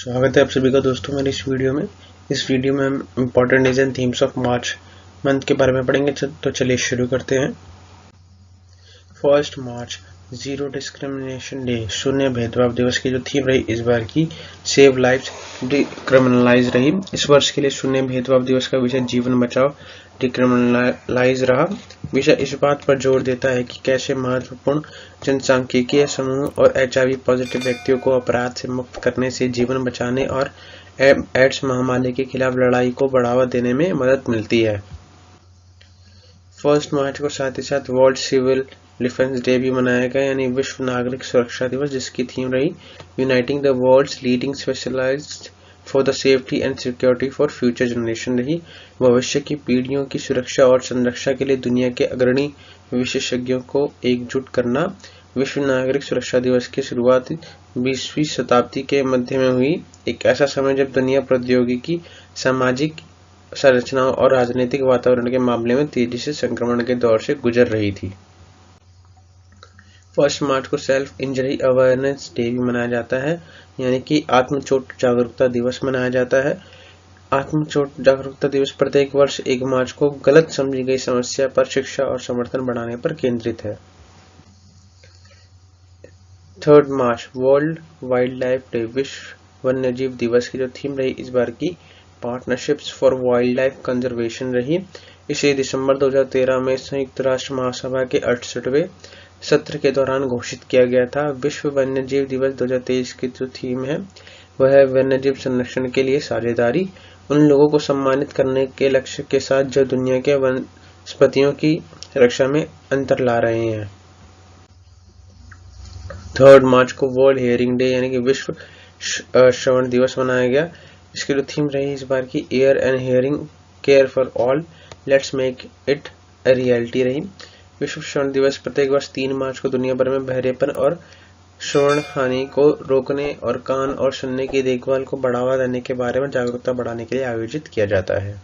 स्वागत है आप सभी का दोस्तों मेरी इस वीडियो में। इस वीडियो में हम important days and themes of March month के बारे में पढ़ेंगे। तो चलिए शुरू करते हैं। 1 मार्च जीरो डिस्क्रिमिनेशन डे, शून्य भेदभाव दिवस की जो थीम रही इस बार की सेव लाइव्स डिक्रिमिनलाइज रही। इस वर्ष के लिए शून्य भेदभाव दिवस का विषय जीवन बचाओ डिक्रिमिनलाइज रहा। विषय इस बात पर जोर देता है कि कैसे महत्वपूर्ण जनसांख्यिकीय समूह और HIV पॉजिटिव व्यक्तियों को अपराध से मुक्त करने से जीवन बचाने और एड्स महामारी के खिलाफ लड़ाई को बढ़ावा देने में मदद मिलती है। 1 मार्च को साथ ही साथ वर्ल्ड सिविल डिफेंस डे भी मनाया गया, यानी विश्व नागरिक सुरक्षा दिवस, जिसकी थीम रही uniting the world's leading specialised for the safety and security for future generation रही। भविष्य की पीढ़ियों की सुरक्षा और संरक्षा के लिए दुनिया के अग्रणी विशेषज्ञों को एकजुट करना। विश्व नागरिक सुरक्षा दिवस की शुरुआत 20वीं शताब्दी के मध्य में हुई, एक ऐसा समय जब दुनिया प्रौद्योगिकी, सामाजिक संरचनाओं और राजनीतिक वातावरण के मामले में तेजी से संक्रमण के दौर से गुजर रही थी। 1 मार्च को सेल्फ इंजरी अवेयरनेस डे भी मनाया जाता है, यानी कि आत्म चोट जागरूकता दिवस मनाया जाता है। आत्म चोट जागरूकता दिवस प्रत्येक वर्ष 1 मार्च को गलत समझी गई समस्या पर शिक्षा और समर्थन बढ़ाने पर केंद्रित है। 3 मार्च वर्ल्ड वाइल्ड लाइफ डे, विश्व वन्यजीव दिवस की जो थीम रही इस बार की partnerships for wild life conservation रही। इसे दिसंबर 2013 में संयुक्त राष्ट्र महासभा के 68वें सत्र के दौरान घोषित किया गया था। विश्व वन्यजीव दिवस 2023 की जो थीम है वह है वन्यजीव संरक्षण के लिए साझेदारी, उन लोगों को सम्मानित करने के लक्ष्य के साथ जो दुनिया के वनस्पतियों की रक्षा में अंतर ला रहे हैं। 3 मार्च को वर्ल्ड हियरिंग डे यानी कि विश्व श्रवण दिवस मनाया गया। इसकी जो थीम रही इस बार की year and hearing care for all, let's make it a reality रही। विश्व श्रवण दिवस प्रत्येक वर्ष 3 मार्च को दुनिया भर में बहरेपन और श्रवण हानि को रोकने और कान और सुनने की देखभाल को बढ़ावा देने के बारे में जागरूकता बढ़ाने के लिए आयोजित किया जाता है।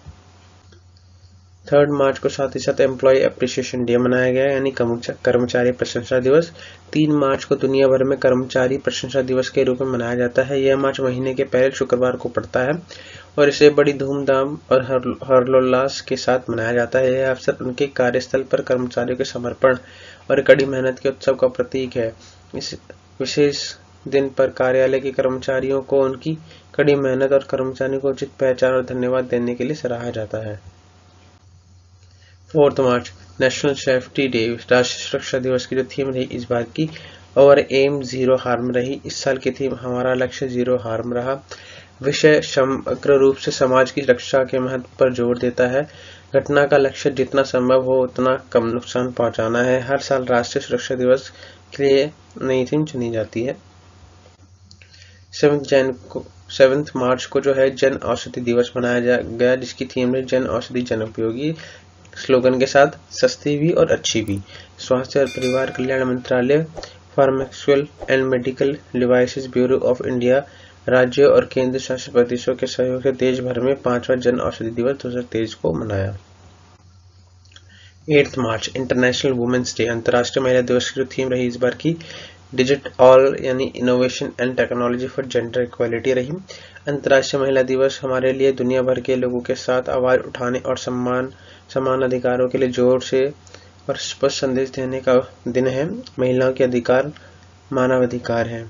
3 मार्च को साथ ही साथ एम्प्लॉय एप्रिसिएशन डे मनाया गया, यानी कर्मचारी प्रशंसा दिवस। 3 मार्च को दुनिया भर में कर्मचारी प्रशंसा दिवस के रूप में मनाया जाता है। यह मार्च महीने के पहले शुक्रवार को पड़ता है और इसे बड़ी धूमधाम और हर्षोल्लास के साथ मनाया जाता है। यह अवसर उनके कार्यस्थल पर कर्मचारियों के समर्पण और कड़ी मेहनत के उत्सव का प्रतीक है। इस विशेष दिन पर कार्यालय के कर्मचारियों को उनकी कड़ी मेहनत और कर्मचारियों को उचित पहचान और धन्यवाद देने के लिए सराहा जाता है। 4 मार्च नेशनल सेफ्टी डे, राष्ट्रीय सुरक्षा दिवस की जो थीम रही इस बार की और एम जीरो हार्म रही। इस साल की थीम हमारा लक्ष्य जीरो हार्म रहा। विषय समग्र रूप से समाज की रक्षा के महत्व पर जोर देता है। घटना का लक्ष्य जितना संभव हो उतना कम नुकसान पहुंचाना है। हर साल राष्ट्रीय सुरक्षा दिवस के लिए नई थीम चुनी जाती है। 7 मार्च को जो है जन औषधि दिवस मनाया गया, जिसकी थीम है जन औषधि जन उपयोगी, स्लोगन के साथ सस्ती भी और अच्छी भी। स्वास्थ्य और परिवार कल्याण मंत्रालय, pharmaceutical and medical devices bureau of India, राज्यों और केंद्र शासित प्रदेशों के सहयोग से देश भर में 5वां जन औषधि दिवस 2023 को मनाया। 8 मार्च इंटरनेशनल वुमेन्स डे, अंतर्राष्ट्रीय महिला दिवस की जो थीम रही इस बार की डिजिट ऑल यानी innovation and technology for gender equality रही। अंतर्राष्ट्रीय महिला दिवस हमारे लिए दुनिया भर के लोगों के साथ आवाज उठाने और समान अधिकारों के लिए जोर से और स्पष्ट संदेश देने का दिन है। महिलाओं के अधिकार मानवाधिकार है।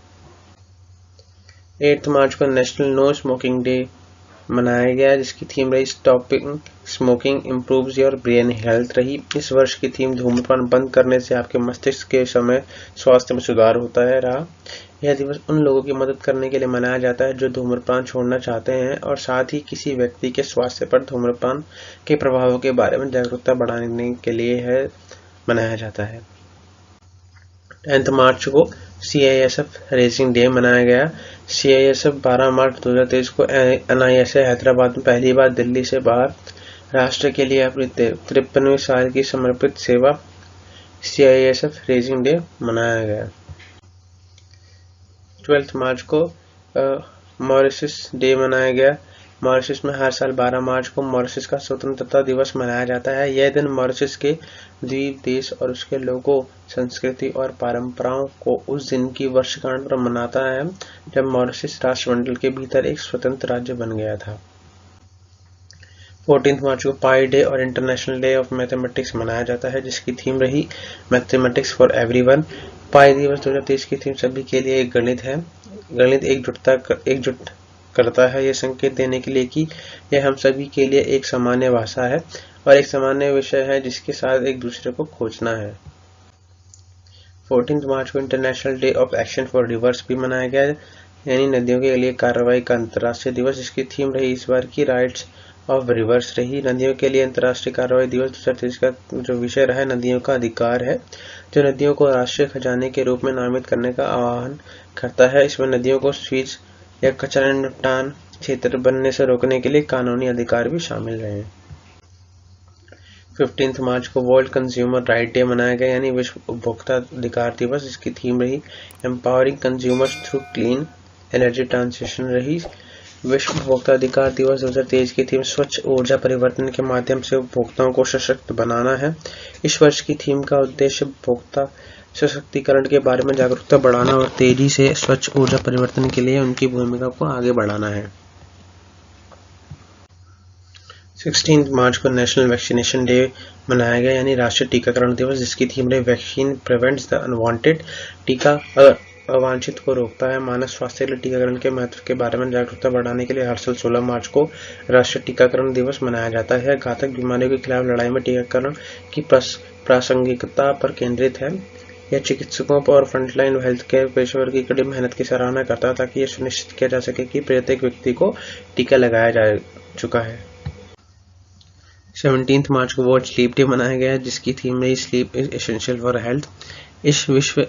8 मार्च को नेशनल नो स्मोकिंग डे मनाया गया, जिसकी थीम रही stopping smoking improves your brain health रही। इस वर्ष की थीम धूम्रपान बंद करने से आपके मस्तिष्क के समय स्वास्थ्य में सुधार होता है रहा। यह दिवस उन लोगों की मदद करने के लिए मनाया जाता है जो धूम्रपान छोड़ना चाहते हैं और साथ ही किसी व्यक्ति के स्वास्थ्य पर धूम्रपान के प्रभावों के बारे में जागरूकता बढ़ाने के लिए मनाया जाता है। 10 मार्च को CISF रेसिंग डे मनाया गया। CISF 12 मार्च 2023 को NISA हैदराबाद में पहली बार दिल्ली से बाहर राष्ट्र के लिए अपनी 53वें साल की समर्पित सेवा CISF रेसिंग डे मनाया गया। 12 मार्च को मॉरिशस डे मनाया गया। मॉरिशस में हर साल 12 मार्च को मॉरिशस का स्वतंत्रता दिवस मनाया जाता है। यह दिन मॉरिशस के द्वीप देश और उसके लोगों, संस्कृति और परंपराओं को उस दिन की वर्षगांठ पर मनाता है जब मॉरिशस राष्ट्रमंडल के भीतर एक स्वतंत्र राज्य बन गया था। 14 मार्च को पाई डे और इंटरनेशनल डे ऑफ मैथमेटिक्स मनाया जाता है, जिसकी थीम रही मैथमेटिक्स फॉर एवरीवन। पाई दिवस 2023 की थीम सभी के लिए एक गणित है। गणित एकजुट करता है, यह संकेत देने के लिए कि यह हम सभी के लिए एक सामान्य भाषा है और एक सामान्य विषय है जिसके साथ एक दूसरे को खोजना है। 14 मार्च को International Day of action for reverse भी मनाया गया है, यानी नदियों के लिए कार्रवाई का अंतर्राष्ट्रीय दिवस, जिसकी थीम रही इस बार की राइट्स ऑफ रिवर्स रही। नदियों के लिए अंतर्राष्ट्रीय कार्रवाई दिवस 2023 का जो विषय रहा है नदियों का अधिकार है, जो नदियों को राष्ट्रीय खजाने के रूप में नामित करने का आह्वान करता है। इसमें नदियों को स्वीज या कचरा निपटान क्षेत्र बनने से रोकने के लिए कानूनी अधिकार भी शामिल रहे। 15 मार्च को वर्ल्ड कंज्यूमर राइट डे मनाया गया, यानी विश्व उपभोक्ता अधिकार दिवस, जिसकी थीम रही empowering consumers through clean energy transition रही। विश्व उपभोक्ता अधिकार दिवस 2023 की थीम स्वच्छ ऊर्जा परिवर्तन के माध्यम से उपभोक्ताओं को सशक्त बनाना है। इस वर्ष की थीम का उद्देश्य उपभोक्ता सशक्तिकरण के बारे में जागरूकता बढ़ाना और तेजी से स्वच्छ ऊर्जा परिवर्तन के लिए उनकी भूमिका को आगे बढ़ाना है। 16 मार्च को नेशनल वैक्सीनेशन डे मनाया गया, यानी राष्ट्रीय टीकाकरण दिवस, जिसकी थीम रही वैक्सीन प्रिवेंट्स द अनवांटेड। टीका अवांछित को रोकता है। मानव स्वास्थ्य के लिए टीकाकरण के महत्व के बारे में जागरूकता बढ़ाने के लिए हर साल 16 मार्च को राष्ट्रीय टीकाकरण दिवस मनाया जाता है। घातक बीमारियों के खिलाफ लड़ाई में टीकाकरण की प्रासंगिकता पर केंद्रित है। यह चिकित्सकों और फ्रंटलाइन हेल्थ केयर पेशेवर की कड़ी मेहनत की सराहना करता है ताकि यह सुनिश्चित किया जा सके कि प्रत्येक व्यक्ति को टीका लगाया जा चुका है। 17 मार्च को वर्ल्ड स्लीप डे मनाया गया, जिसकी थीम रही sleep is essential for health. इस विश्व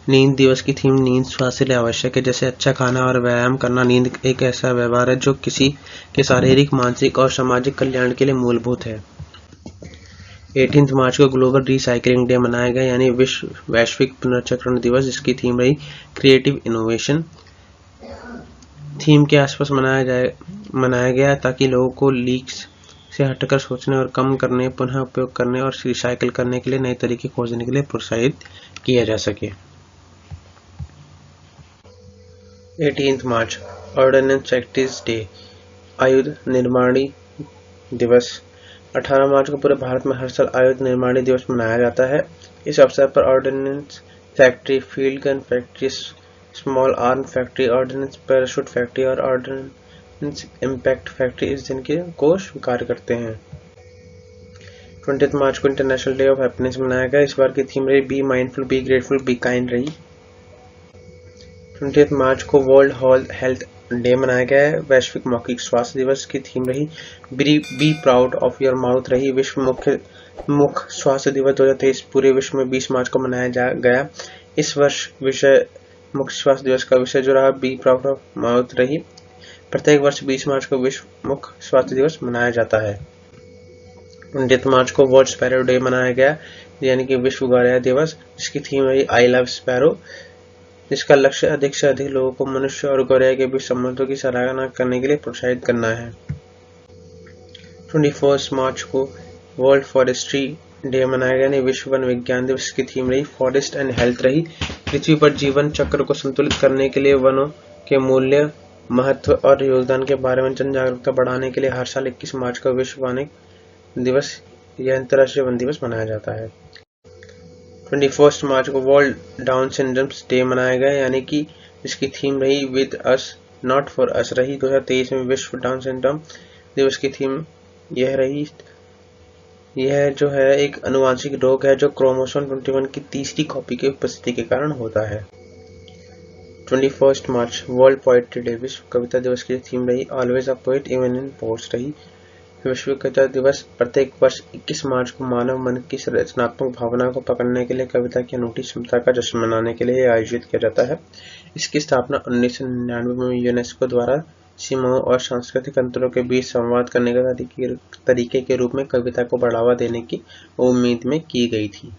नींद दिवस की थीम नींद स्वास्थ्य के लिए आवश्यक है, जैसे अच्छा खाना और व्यायाम करना। नींद एक ऐसा व्यवहार है जो किसी के शारीरिक, मानसिक और सामाजिक कल्याण के लिए मूलभूत है। 18 मार्च को ग्लोबल रिसाइकलिंग डे मनाया गया, यानी वैश्विक पुनर्चक्रण दिवस, जिसकी थीम रही क्रिएटिव इनोवेशन। थीम के आसपास मनाया गया ताकि लोगों को लीक्स से हटकर सोचने और कम करने, पुनः उपयोग करने और रिसाइकिल करने के लिए नए तरीके खोजने के लिए प्रोत्साहित किया जा सके। 18 मार्च ऑर्डिनेंस फैक्ट्रीज डे, आयुध निर्माणी दिवस। 18 मार्च को पूरे भारत में हर साल आयुध निर्माणी दिवस मनाया जाता है। इस अवसर पर ordnance factory, field gun factory, small arm factory, ordnance parachute factory और ऑर्डिनेंस इम्पैक्ट फैक्ट्री इस दिन को स्वीकार करते हैं। 20 मार्च को इंटरनेशनल डे ऑफ हैप्पीनेस मनाया गया। इस बार की थीम रही be mindful, be grateful, be kind रही। 20 मार्च को वर्ल्ड हेल्थ डे मनाया गया है। वैश्विक मौखिक स्वास्थ्य दिवस की थीम रही be proud of your mouth रही। विश्व मुख स्वास्थ्य दिवस 2023 पूरे विश्व में 20 मार्च को मनाया गया। इस वर्ष विषय मुख स्वास्थ्य दिवस का विषय जो रहा बी प्राउड ऑफ माउथ रही। प्रत्येक वर्ष 20 मार्च को विश्व मुख स्वास्थ्य दिवस मनाया जाता है। 20 मार्च को वर्ल्ड स्पैरो डे मनाया गया, यानी कि विश्व गौरैया दिवस, जिसकी थीम रही आई लव स्पैरो, जिसका लक्ष्य अधिक से अधिक लोगों को मनुष्य और गौरैया के बीच संबंधों की सराहना करने के लिए प्रोत्साहित करना है। 21 मार्च को वर्ल्ड फॉरेस्ट्री डे मनाया गया, यानी विश्व वन विज्ञान दिवस की थीम रही फॉरेस्ट एंड हेल्थ रही। पृथ्वी पर जीवन चक्र को संतुलित करने के लिए वनों के मूल्य, महत्व और योगदान के बारे में जन जागरूकता बढ़ाने के लिए हर साल 21 मार्च को विश्व वन दिवस या अंतर्राष्ट्रीय वन दिवस मनाया जाता है। 21 मार्च को वर्ल्ड डाउन सिंड्रोम्स डे मनाया गया, यानी कि इसकी थीम रही with us not for us रही। 2023 में विश्व डाउन सिंड्रोम दिवस की थीम यह रही। यह जो है एक अनुवांशिक रोग है जो क्रोमोसोम 21 की तीसरी कॉपी की उपस्थिति के कारण होता है। 21 मार्च वर्ल्ड पोएट्री डे, विश्व कविता दिवस की थीम रही always a poet even in ports रही। विश्व कविता दिवस प्रत्येक वर्ष 21 मार्च को मानव मन की रचनात्मक भावना को पकड़ने के लिए कविता की अनूठी क्षमता का जश्न मनाने के लिए आयोजित किया जाता है। इसकी स्थापना 1999 में यूनेस्को द्वारा सीमाओं और सांस्कृतिक अंतरों के बीच संवाद करने के तरीके के रूप में कविता को बढ़ावा देने की उम्मीद में की गई थी।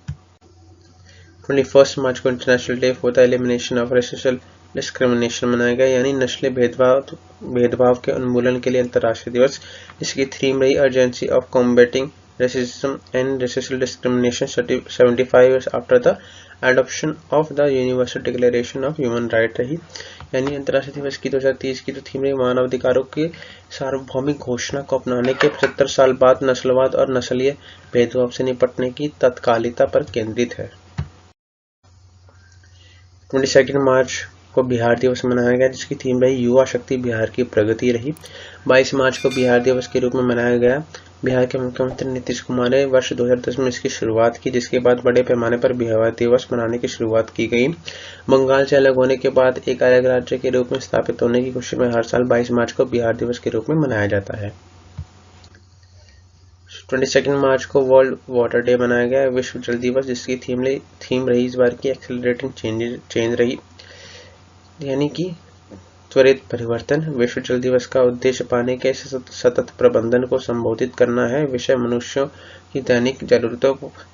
21 मार्च को International day for the elimination of racial discrimination मनाया गया, यानी नस्ली भेदभाव के उन्मूलन के लिए अंतर्राष्ट्रीय दिवस, जिसकी थीम रही urgency of combating racism and racial discrimination 75 years after the adoption of the Universal Declaration of Human Rights रही। यानी अंतर्राष्ट्रीय दिवस की 2023 की जो थीम रही मानव अधिकारों की सार्वभौमिक घोषणा को अपनाने के 75 साल बाद नस्लवाद और नस्लीय भेदभाव से निपटने की तत्कालिकता पर केंद्रित है। 22 मार्च को बिहार दिवस मनाया गया, जिसकी थीम रही युवा शक्ति बिहार की प्रगति रही। 22 मार्च को बिहार दिवस के रूप में मनाया गया। बिहार के मुख्यमंत्री नीतीश कुमार ने वर्ष 2010 में इसकी शुरुआत की, जिसके बाद बड़े पैमाने पर बिहार दिवस मनाने की शुरुआत की गई। बंगाल से अलग होने के बाद एक अलग राज्य के रूप में स्थापित होने की खुशी में हर साल 22 मार्च को बिहार दिवस के रूप में मनाया जाता है। 22 मार्च को वर्ल्ड वाटर डे मनाया गया, विश्व जल दिवस, जिसकी थीम रही इस बार की एक्सेलरेटिंग चेंज रही, यानी कि त्वरित परिवर्तन। विश्व जल दिवस का उद्देश्य पानी के सतत प्रबंधन को संबोधित करना है। विषय मनुष्यों की दैनिक जरूरतों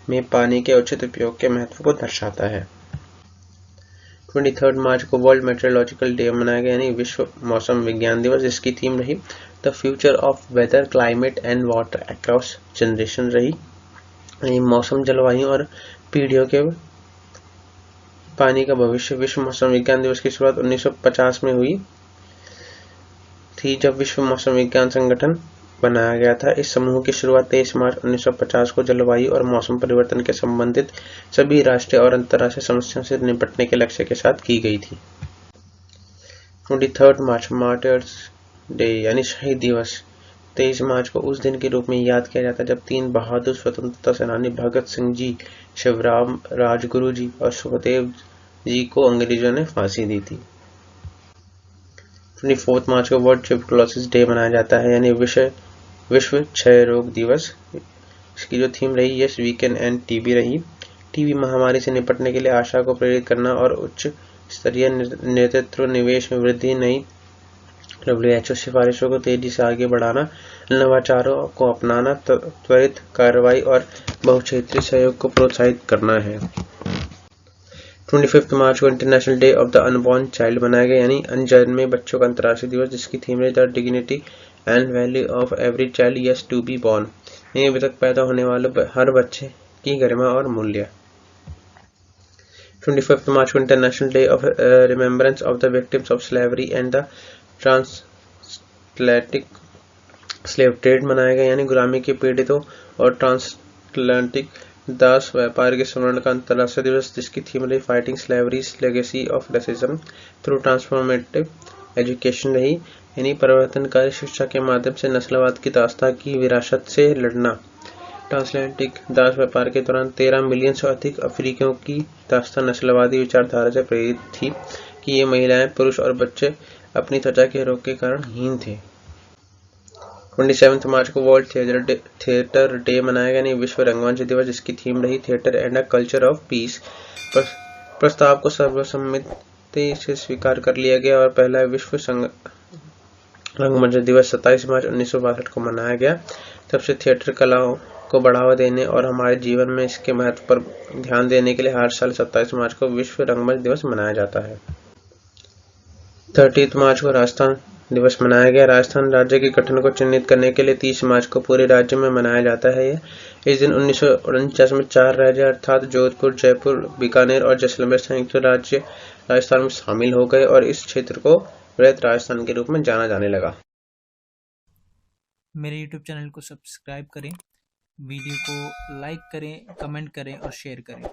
में पानी के उचित उपयोग के महत्व को दर्शाता है। 23 मार्च को वर्ल्ड मेट्रोलॉजिकल डे मनाया गया, यानी विश्व मौसम विज्ञान दिवस, जिसकी थीम रही the future of weather climate and water across generation रही, यानी मौसम, जलवायु और पीढ़ियों के पानी का भविष्य। विश्व मौसम विज्ञान दिवस की शुरुआत 1950 में हुई थी, जब विश्व मौसम विज्ञान संगठन बनाया गया था। इस समूह की शुरुआत 23 मार्च 1950 को जलवायु और मौसम परिवर्तन के संबंधित सभी राष्ट्रीय और अंतर्राष्ट्रीय समस्याओं से निपटने के लक्ष्य के साथ की गई थी। 23 मार्च मार्टर्स डे, यानी शहीद दिवस, 23 मार्च को उस दिन के रूप में याद किया जाता है जब 3 बहादुर स्वतंत्रता सेनानी भगत सिंह जी, शिवराम राजगुरु जी और सुखदेव जी को अंग्रेजों ने फांसी दी थी। 24 मार्च को वर्ल्ड ट्यूबरकुलोसिस डे मनाया जाता है, यानी विश्व क्षय रोग दिवस। इसकी जो थीम रही yes we can end TB रही। टीबी महामारी से निपटने के लिए आशा को प्रेरित करना और उच्च स्तरीय नेतृत्व निवेश में वृद्धि, नई WHO सिफारिशों को तेजी से आगे बढ़ाना, नवाचारों को अपनाना, त्वरित कार्रवाई और बहुक्षेत्रीय सहयोग को प्रोत्साहित करना है। 25 मार्च को International Day of the unborn child मनाया गया, यानी अनजन्मे बच्चों का अंतर्राष्ट्रीय दिवस, जिसकी थीम है the dignity and value of every child yes to be born, यानी अभी तक पैदा होने वाले हर बच्चे की गरिमा और मूल्य। 25 मार्च को International Day of Remembrance of the Victims of Slavery and the Transatlantic Slave Trade मनाया गया, यानी गुलामी के पीड़ितों और ट्रांसएटलांटिक दास व्यापार के स्मरण का अंतर्राष्ट्रीय दिवस, जिसकी थीम रही fighting slavery's legacy of racism through transformative education रही, यानी परिवर्तनकारी शिक्षा के माध्यम से नस्लवाद की दास्तां की विरासत से लड़ना। ट्रांसएटलांटिक दास व्यापार के दौरान 13 मिलियन से अधिक अफ्रीकियों की दास्तां नस्लवादी विचारधारा से प्रेरित थी कि ये महिलाएं, पुरुष और बच्चे अपनी त्वचा के रोग के कारण हीन थे। 27 मार्च को वर्ल्ड थिएटर डे मनाया गया, यानी विश्व रंगमंच दिवस, जिसकी थीम रही theatre and a culture of peace. प्रस्ताव को सर्वसम्मति से स्वीकार कर लिया गया और पहला विश्व रंगमंच दिवस 27 मार्च 1962 को मनाया गया। तब से थिएटर कलाओं को बढ़ावा देने और हमारे जीवन में इसके महत्व पर ध्यान देने के लिए हर साल 27 मार्च को विश्व रंगमंच दिवस मनाया जाता है। 30 मार्च को राजस्थान दिवस मनाया गया। राजस्थान राज्य के गठन को चिन्हित करने के लिए 30 मार्च को पूरे राज्य में मनाया जाता है। इस दिन 1949 में 4 राज्य अर्थात जोधपुर, जयपुर, बीकानेर और जैसलमेर संयुक्त राज्य राजस्थान में शामिल हो गए और इस क्षेत्र को वृहत राजस्थान के रूप में जाना जाने लगा। मेरे YouTube चैनल को सब्सक्राइब करें, वीडियो को लाइक करें, कमेंट करें और शेयर करें।